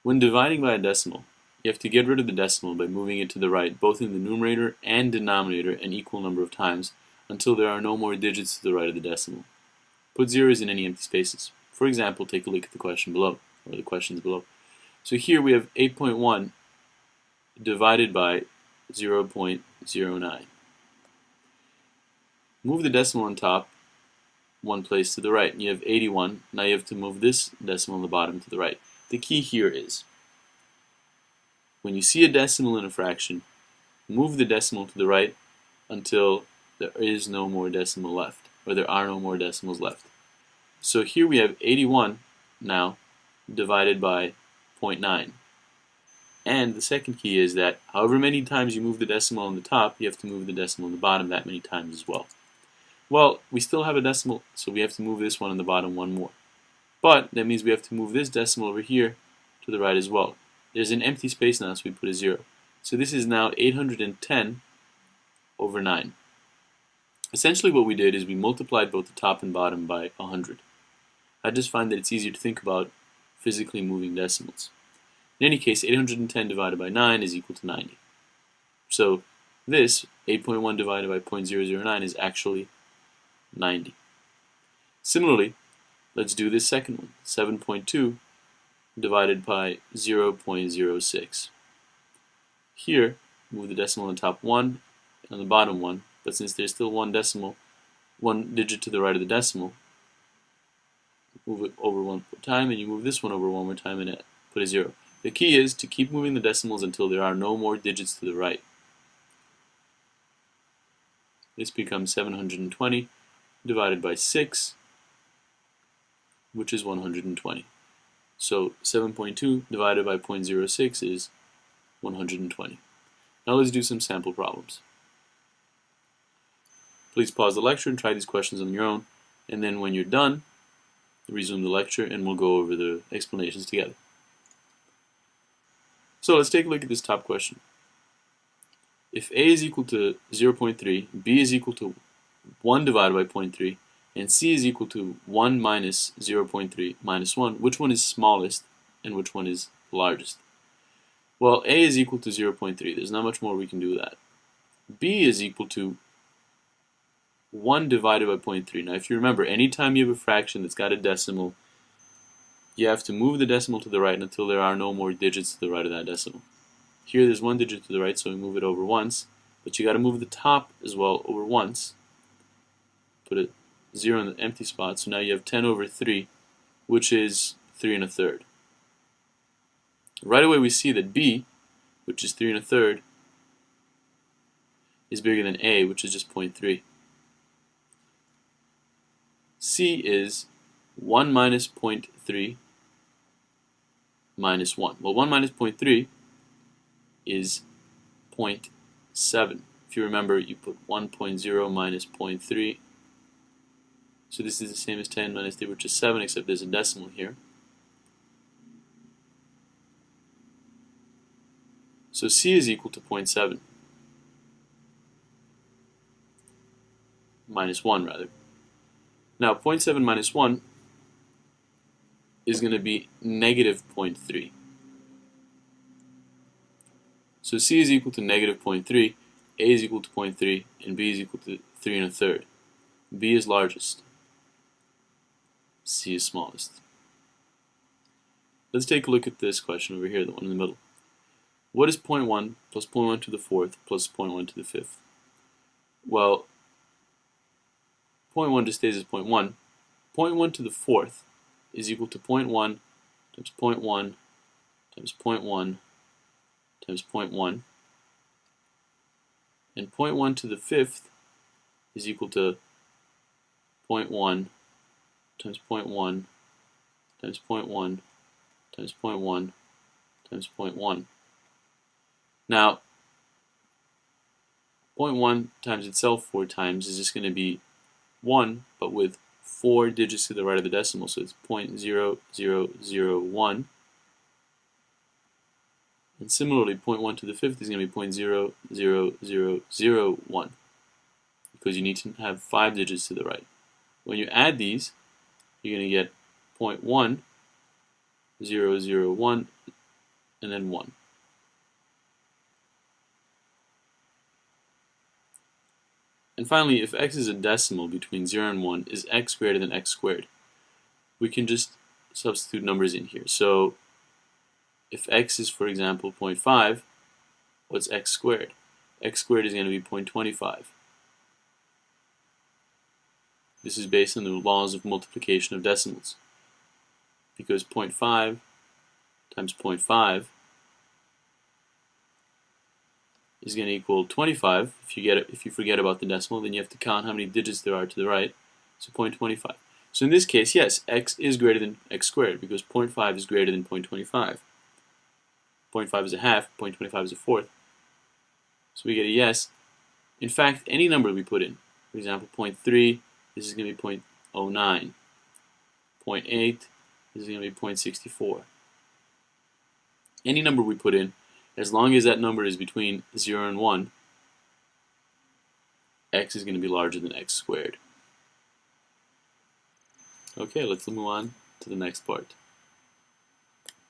When dividing by a decimal, you have to get rid of the decimal by moving it to the right, both in the numerator and denominator an equal number of times, until there are no more digits to the right of the decimal. Put zeros in any empty spaces. For example, take a look at the question below, or the questions below. So here we have 8.1 divided by 0.09. Move the decimal on top one place to the right, and you have 81. Now you have to move this decimal on the bottom to the right. The key here is, when you see a decimal in a fraction, move the decimal to the right until there is no more decimal left, or there are no more decimals left. So here we have 81 now divided by 0.9. And the second key is that however many times you move the decimal on the top, you have to move the decimal on the bottom that many times as well. Well, we still have a decimal, so we have to move this one on the bottom one more. But that means we have to move this decimal over here to the right as well. There's an empty space now, so we put a 0. So this is now 810 over 9. Essentially what we did is we multiplied both the top and bottom by 100. I just find that it's easier to think about physically moving decimals. In any case, 810 divided by 9 is equal to 90. So this, 8.1 divided by 0.009, is actually 90. Similarly, let's do this second one, 7.2 divided by 0.06. Here, move the decimal on the top 1 and on the bottom 1, but since there's still one digit to the right of the decimal, move it over one more time, and you move this one over one more time and put a 0. The key is to keep moving the decimals until there are no more digits to the right. This becomes 720 divided by 6, which is 120. So 7.2 divided by 0.06 is 120. Now let's do some sample problems. Please pause the lecture and try these questions on your own, and then when you're done, resume the lecture and we'll go over the explanations together. So let's take a look at this top question. If a is equal to 0.3, b is equal to 1 divided by 0.3, and c is equal to 1 minus 0.3 minus 1, which one is smallest and which one is largest? Well, a is equal to 0.3. There's not much more we can do with that. b is equal to 1 divided by 0.3. Now, if you remember, anytime you have a fraction that's got a decimal, you have to move the decimal to the right until there are no more digits to the right of that decimal. Here there's one digit to the right, so we move it over once, but you got to move the top as well over once. Put a 0 in the empty spot, so now you have 10 over 3, which is 3 1/3. Right away we see that b, which is 3 1/3, is bigger than a, which is just 0.3. c is 1 minus 0.3 minus 1. Well, 1 minus 0.3 is 0.7. If you remember, you put 1.0 minus 0.3. So this is the same as 10 minus 3, which is 7, except there's a decimal here. So c is equal to 0.7. Minus 1, rather. Now, 0.7 minus 1 is going to be negative 0.3. So c is equal to negative 0.3, a is equal to 0.3, and b is equal to 3 1/3. b is largest. C is smallest. Let's take a look at this question over here, the one in the middle. What is 0.1 plus 0.1 to the 4th plus 0.1 to the 5th? Well, 0.1 just stays as 0.1. 0.1 to the 4th is equal to 0.1 times 0.1 times 0.1 times 0.1. And 0.1 to the 5th is equal to 0.1 times 0.1 times 0.1 times 0.1 times 0.1. Now, 0.1 times itself 4 times is just going to be 1, but with 4 digits to the right of the decimal, so it's 0.0001. And similarly, 0.1 to the 5th is going to be 0.00001, because you need to have 5 digits to the right. When you add these, you're going to get 0.1001 and then 1. And finally, if x is a decimal between 0 and 1, is x greater than x squared? We can just substitute numbers in here. So if x is, for example, 0.5, what's x squared? X squared is going to be 0.25. This is based on the laws of multiplication of decimals. Because 0.5 times 0.5 is going to equal 25. If you forget about the decimal, then you have to count how many digits there are to the right. So 0.25. So in this case, yes, x is greater than x squared because 0.5 is greater than 0.25. 0.5 is a half, 0.25 is a fourth. So we get a yes. In fact, any number we put in, for example, 0.3, this is going to be 0.09. 0.8, this is going to be 0.64. Any number we put in, as long as that number is between 0 and 1, x is going to be larger than x squared. Okay, let's move on to the next part.